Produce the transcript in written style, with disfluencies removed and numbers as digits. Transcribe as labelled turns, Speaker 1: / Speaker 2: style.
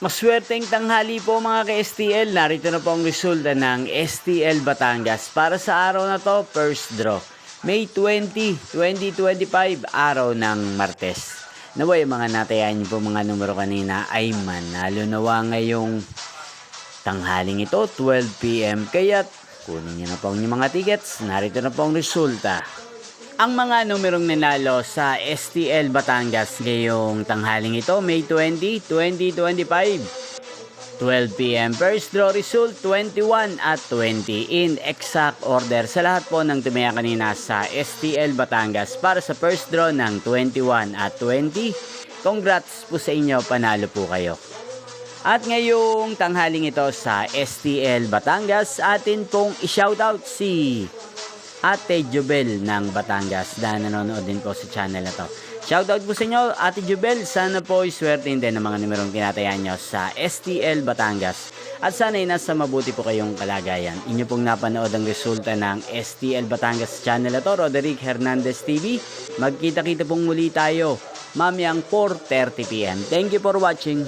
Speaker 1: Maswerteng tanghali po mga ka-STL. Narito na po ang resulta ng STL Batangas para sa araw na to, first draw. May 20, 2025, araw ng Martes. Naway mga natayan niyo po mga numero kanina ay manalo nawa ngayong tanghaling ito, 12 PM. Kaya kunin niyo na po ang inyong mga tickets. Narito na po ang resulta. Ang mga numerong nanalo sa STL Batangas ngayong tanghaling ito, May 20, 2025. 12 PM. First draw result, 21 at 20 in exact order sa lahat po ng tumaya kanina sa STL Batangas para sa first draw ng 21 at 20. Congrats po sa inyo, panalo po kayo. At ngayong tanghaling ito sa STL Batangas, atin pong i-shoutout si Ate Jubel ng Batangas na nanonood din po sa channel na to. Shoutout po sa inyo, Ate Jubel. Sana po iswertein din ang mga numerong tinatayan nyo sa STL Batangas. At sana ay nasa mabuti po kayong kalagayan. Inyo pong napanood ang resulta ng STL Batangas channel na to, Roderick Hernandez TV. Magkita-kita pong muli tayo mamayang 4:30 PM. Thank you for watching.